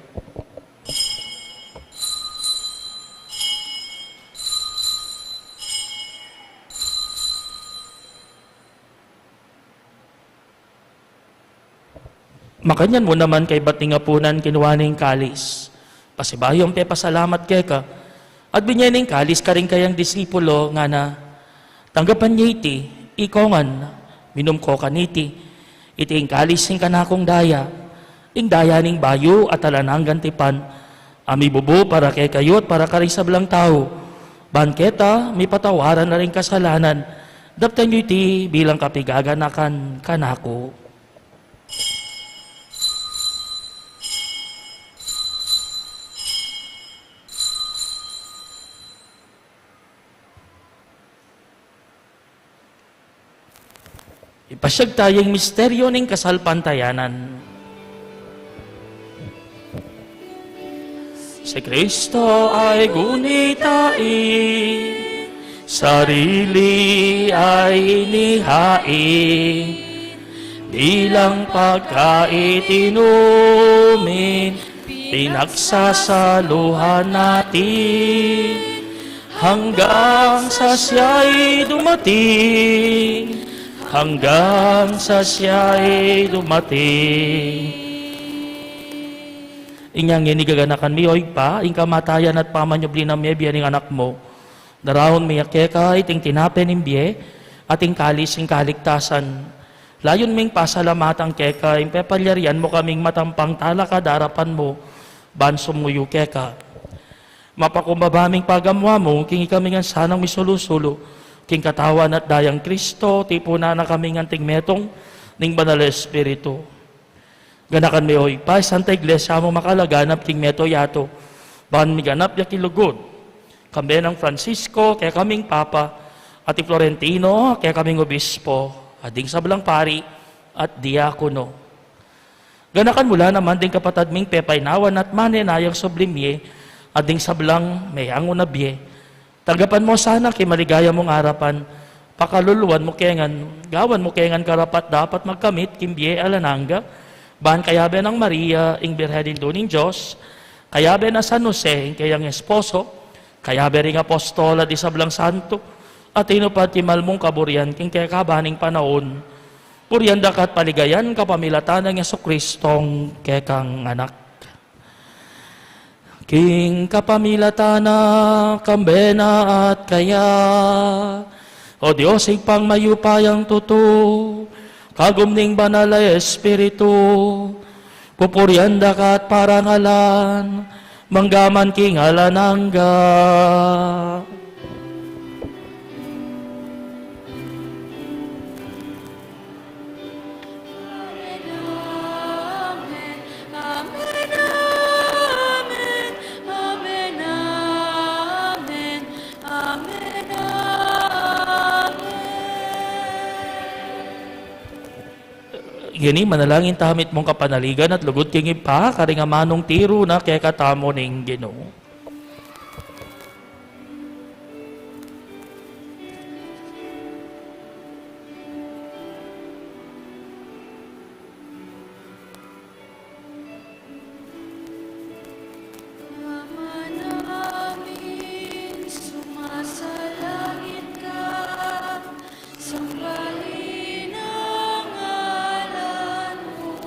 Makanyan mo naman kay bating apunan kinuwaning kalis. Pasibayong pe pasalamat keka. At binyaning kalis ka rin kayang disipulo nga na tanggapan niya iti, ikongan, minum ko kaniti, iti ing kalis ing kanakong daya, ing daya ning bayo at alanang gantipan, ami bubo para kay kayo at para ka rin sa blang tao. Banketa, may patawaran na rin kasalanan, daptan niyo iti bilang kapigaganakan kanako. Ipasyag tayong misteryo ng kasalpantayanan. Si Kristo ay gunitain, sarili ay inihain, bilang pagkaitinumin, pinagsasaluhan natin, hanggang sa siya'y dumating, hanggang sa siya'y dumating. Inyang inigaganakan mi, oy pa, ing kamatayan at pamanyobli na mi, biyan anak mo. Darahon mi yakeka, iting tinapen imbiye, ating kalis ing kaligtasan. Layon ming pasalamatang keka, ing pepalyarian mo kaming matampang talaka darapan mo, bansom mo yu keka. Mapakumbabaming pagamwa mo, king ikaming sanang misulusulo, king katawan at dayang Kristo, tipo na kami nganting metong, ning banal Espiritu. Ganakan mi oy, pa Santa Iglesia mo makalaganap king meto yato. Ban mi ganap ya kilugod. Kambe ng Francisco, kaya kaming Papa, at Florentino, kaya kaming Obispo, ading sablang pari, at diakono. Ganakan mula naman ding kapatad ming pepaynawan at manenayang sublimye, ading sablang mayang unabye. Tagapan mo sana kay maligaya mong harapan, pakaluluan mo kengan, gawan mo kengan karapat dapat magkamit, kimbye alananga, bahan kayabe ng Maria, ing birhedin doon ng Diyos, kayabe na San Jose, ing kayang esposo, kayabe ring apostola di sablang santo, at inupati malmong kaburian, king kaya kabaning panahon, purian dakat paligayan kapamilatan ng Yesukristong kekang anak. King kapamilatana, kambena at kaya, o Diyos pang mayupayang tuto, kagumning banal ay Espiritu, pupurian dakat parangalan, manggaman king alanangga. Amen, amen, amen, amen, amen, amen, amen. Gini, manalangin tamit mong kapanaligan at lugod king ipa, karing amanong tiro na kaya katamo ning Ginoo. Ama namin, sumasalangit ka, sambahin ang ngalan mo,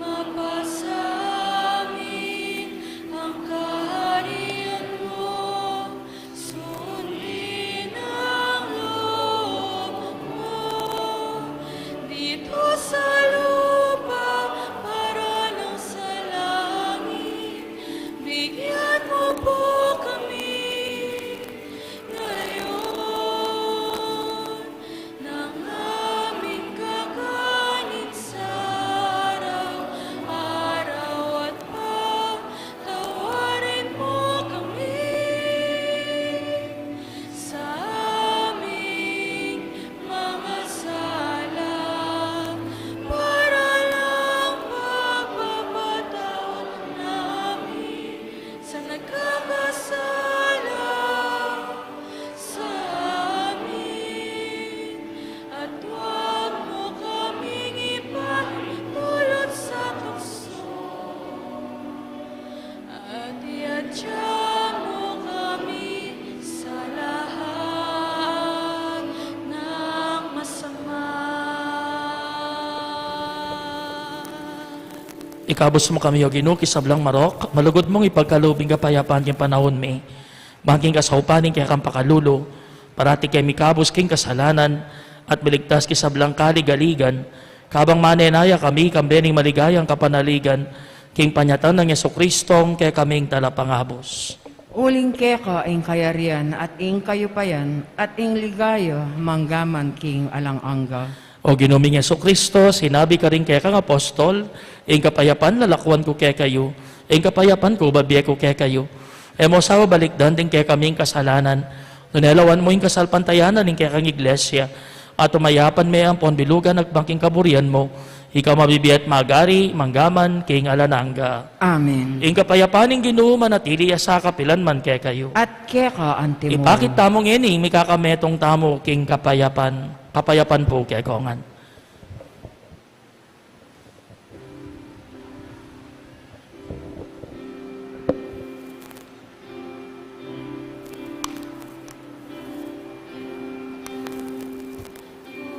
mapasa amin ang kaharian mo, sundin ang loob mo, dito sa lupa para lang sa langit. Bigyan mo po kami ngayon ng aming kakanin sa araw-araw at patawarin mo kami sa aming mga sala para lang mapapatawad namin sa nagkakasala sa amin. At huwag mo kaming ipahintulot sa tukso, at iadya mo kami sa lahat ng masama. Ikabos mo kami, o Ginoo, kisablang marok, malugod mong ipagkalubing kapayapaan king panahon mi, maging kasaupaning kaya kang pakalulo, parati kay mikabos king kasalanan, at miligtas kisablang kaligaligan, kabang manenaya kami, kambening maligayang kapanaligan, king panyatan ng Yesukristong kaya kaming talapangabos. Uling keka ing kayarian at ing kayupayan at ing ligaya manggaman king alanganga. O ginuming Yesu-Kristo, sinabi ka rin kaya kang apostol, ing kapayapan lalakwan ko kaya kayo, ing kapayapan ko babiye ko kaya kayo. E mo sa balikdan din kaya kaming kasalanan, nunelawan mo yung kasalpantayanan ing kaya kang iglesia, at umayapan may ang ponbilugan at bangking kaburian mo, ikaw mabibiyat magari, manggaman, king alananga. Amen. Ing kapayapan ing Ginoo manatili sa kapilan man kaya kayo. At keka antimo. Ipakit tamong ini, may kakametong tamo king kapayapan. Kapayapan po kaya kongan.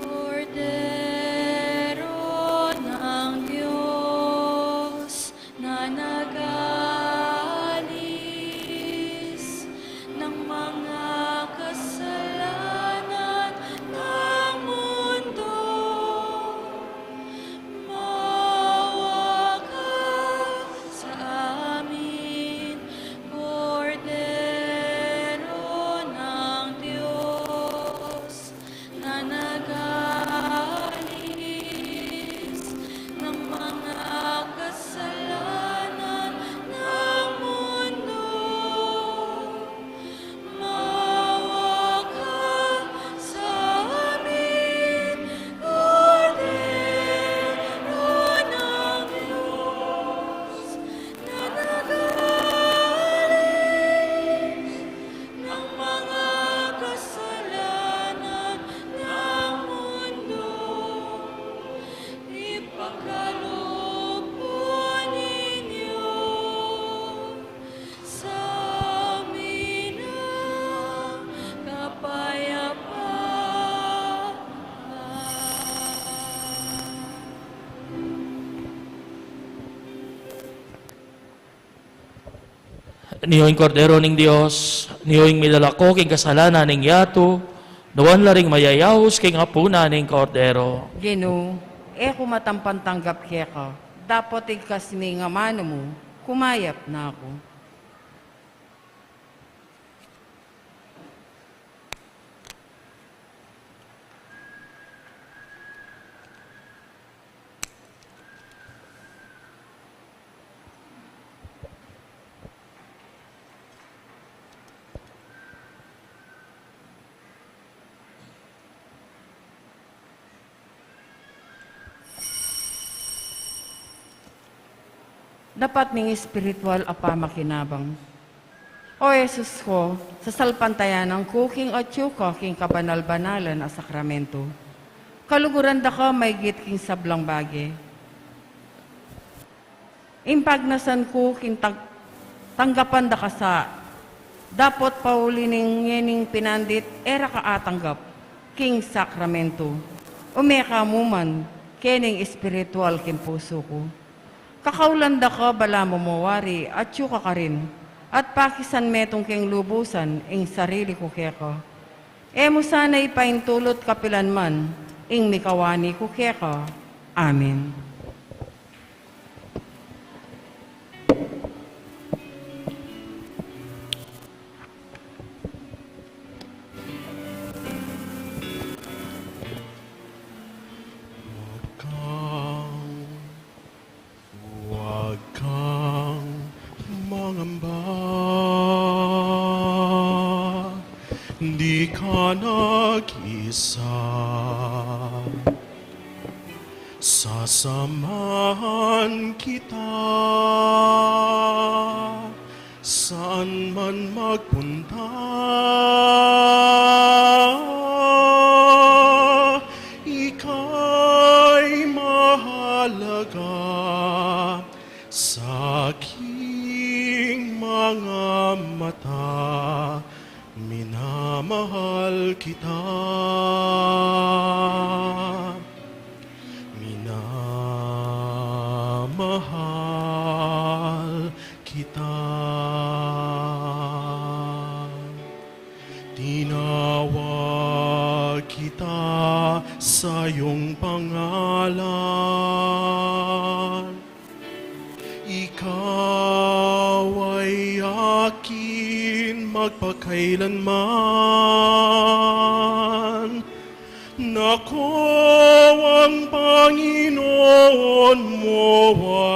Kordero ng Diyos na nag-aalis ng mga kasalanan ng mundo, Niyoing kordero ning Dios, niyoing milalako king kasalanan ning yato, nawan laring mayayahos king apuna ning kordero. Gino, kumatampantanggap ka. Dapat ikas mi nga mano mo, kumayap na ako. Dapat ning spiritual apamakinabang. O Jesus ko, sa salpantayanan ko king atsuka king kabanal-banalan a sakramento. Kaluguran da ka may git king sablang bagi. Impagnasan ko king tanggapan da ka sa dapat pauli ning yening pinandit era ka atanggap king sakramento. Umeka muman kening spiritual king puso ko. Kakaulanda ka bala mo mawari at yuka ka rin. At pakisan metong keng lubusan ing sarili ko keka. Mo sana ipaintulot kapilan man ing mikawani ko keka. Amen. Huwag kang mangamba, di ka nag-isa. Sasamahan kita, saan man magpunta. Ika'y mahalaga sa aking mga mata, minamahal kita. Minamahal kita. Tinawag kita sa iyong pangalan. Ikaw ay akin magpakailanman. Nako ang Panginoon mo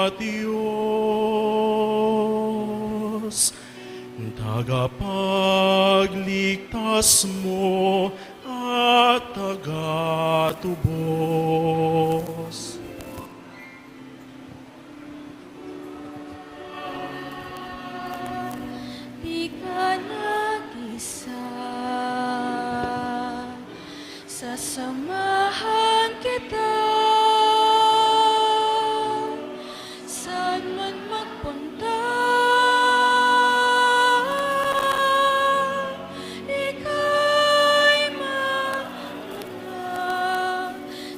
at Diyos, tagapagligtas mo at tagatubos. Di ka nag-isa, sasamahan kita, saan man magpunta. Ika'y mahalaga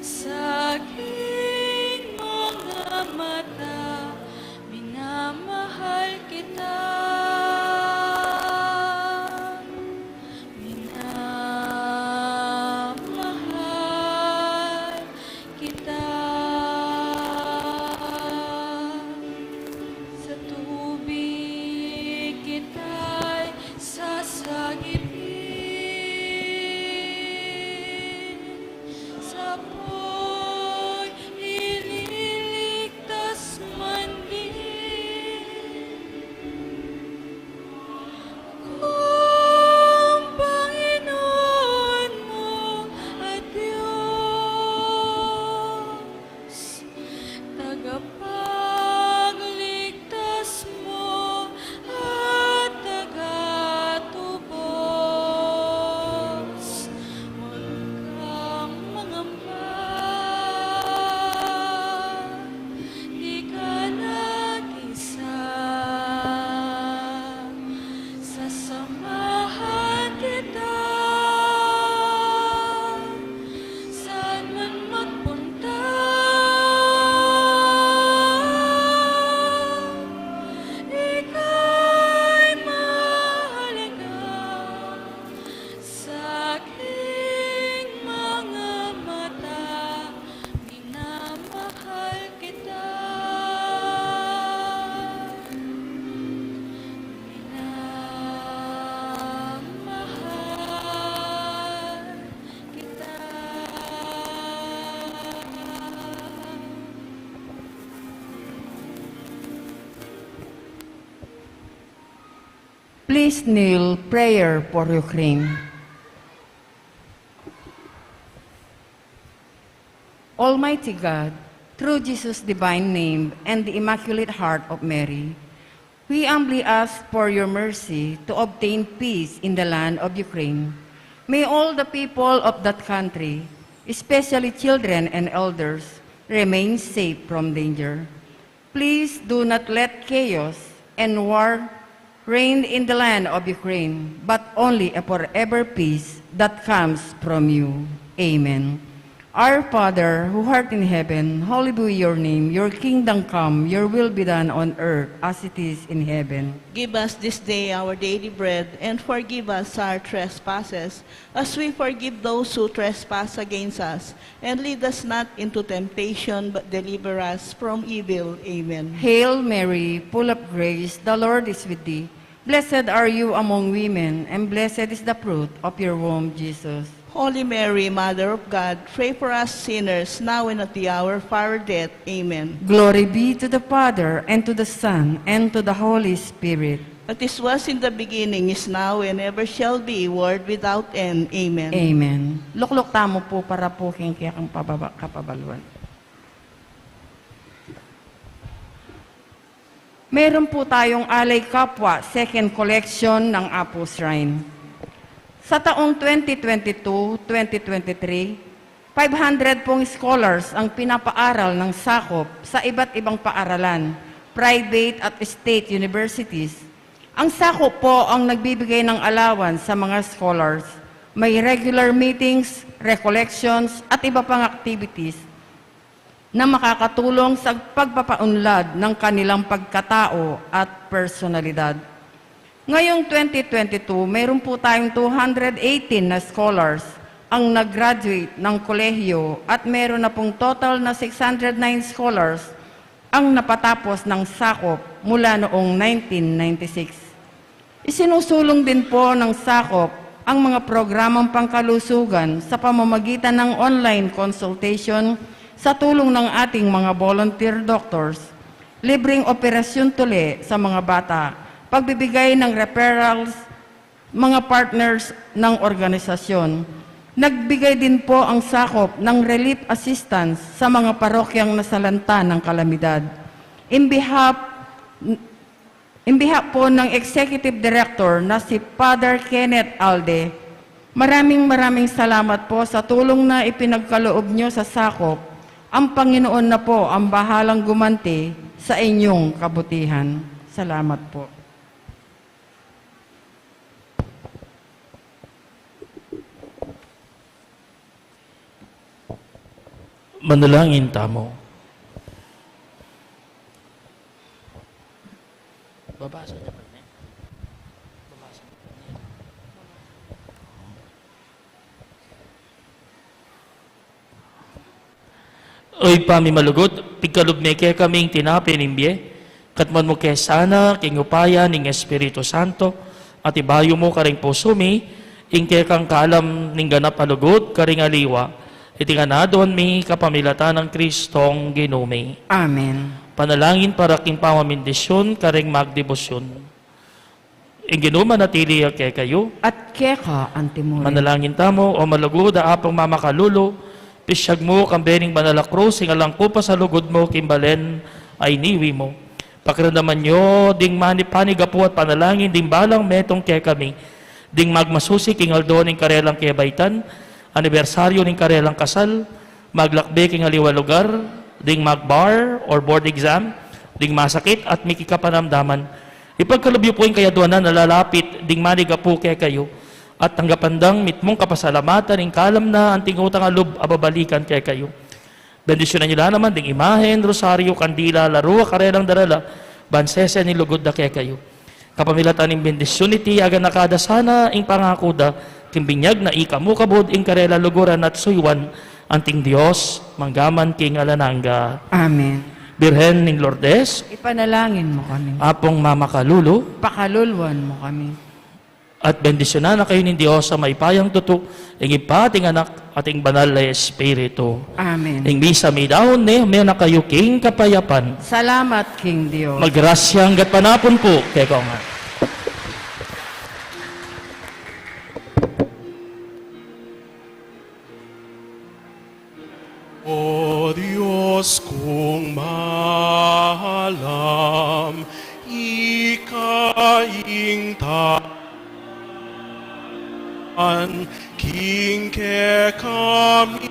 sa aking mga mata, minamahal kita. Minamahal Please kneel, prayer for Ukraine. Almighty God, through Jesus' divine name and the Immaculate Heart of Mary, we humbly ask for your mercy to obtain peace in the land of Ukraine. May all the people of that country, especially children and elders, remain safe from danger. Please do not let chaos and war reign in the land of Ukraine, but only a forever peace that comes from you. Amen. Our Father, who art in heaven, hallowed be your name. Your kingdom come, your will be done on earth as it is in heaven. Give us this day our daily bread, and forgive us our trespasses, as we forgive those who trespass against us. And lead us not into temptation, but deliver us from evil. Amen. Hail Mary, full of grace, the Lord is with thee. Blessed are you among women, and blessed is the fruit of your womb, Jesus. Holy Mary, Mother of God, pray for us sinners, now and at the hour of our death. Amen. Glory be to the Father, and to the Son, and to the Holy Spirit. As it was in the beginning, is now, and ever shall be, world without end. Amen. Amen. Luklok tamo po para po kaya kang kapabaluan. Meron po tayong Alay Kapwa, second collection ng Apo Shrine. Sa taong 2022-2023, 500 pong scholars ang pinapaaral ng sakop sa iba't ibang paaralan, private at state universities. Ang sakop po ang nagbibigay ng allowance sa mga scholars. May regular meetings, recollections, at iba pang activities na makakatulong sa pagpapaunlad ng kanilang pagkatao at personalidad. Ngayong 2022, mayroon po tayong 218 na scholars ang nag-graduate ng kolehiyo at meron na pong total na 609 scholars ang napatapos ng sakop mula noong 1996. Isinusulong din po ng sakop ang mga programang pangkalusugan sa pamamagitan ng online consultation sa tulong ng ating mga volunteer doctors, libreng operasyon tuli sa mga bata, pagbibigay ng referrals, mga partners ng organisasyon. Nagbigay din po ang sakop ng relief assistance sa mga parokyang nasalanta ng kalamidad. In behalf po ng Executive Director na si Father Kenneth Alde, maraming salamat po sa tulong na ipinagkaloob nyo sa sakop. Ang Panginoon na po ang bahalang gumanti sa inyong kabutihan. Salamat po. Manalangin tamo. Babasa niya pa rin. Babasa. Oy pami malugot, pigkalubmeke kaming tinapin imbye, katman mo kay sana, king upaya ning Espiritu Santo, at ibayo mo karing pusumi, ingke kang kalam ning ganap palugot, karing aliwa, iti ganadon mi kapamilatan ng Kristong ginumi. Amen. Panalangin para king pamamindisyon, karing magdebosyon. Ing ginuma natili kay kayo, At keka antimuri. manalangin tamo o malugod apang mamakalulo, pisyag mo kang bening banalakros, singalang ko pa sa lugod mo, kimbalen ay niwi mo. Pakiramdaman nyo, ding manigapo at panalangin, ding balang metong kay kami, ding magmasusi, kingaldo ning karelang kebaitan, anibersaryo ning karelang kasal, maglakbe king aliwa lugar, ding magbar or board exam, ding masakit at mikikapanamdaman. Ipagkalubyo po yung kayaduanan na lalapit, ding manigapo kay kayo, at tanggapandang mitmong kapasalamatan, ing kalam na anting utang alub, ababalikan kay kayo. Bendisyonan nila naman, ding imahen, rosaryo, kandila, larua, karelang darala, bansese ni lugod na kay kayo. Kapamilatan ng bendisyon iti, aga nakada sana, ing pangakuda, kimbinyag na ikamu kabod, ing karela luguran at suywan, anting Diyos, manggaman king alananga. Amen. Birhen ning Lourdes, Ipanalangin mo kami. apong mamakalulu, Pakalulwan mo kami. at bendisyonan na kayo ng Diyos sa maipayang tutok, ing ipating anak ating banal na Espiritu. Amen. Ing misa may daon may na kayo king kapayapan. Salamat, King Dios. Maggrasya hanggat panapon po, kay ko nga. O Diyos kong mahalam, ikaing taan, king ke kami,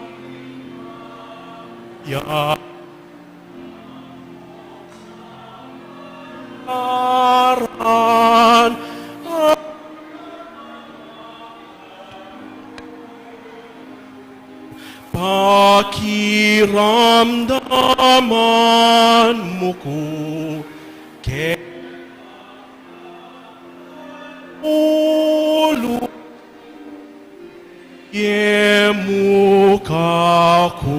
ya aran, pakiramdaman mo ko ke ulo yemuka ko.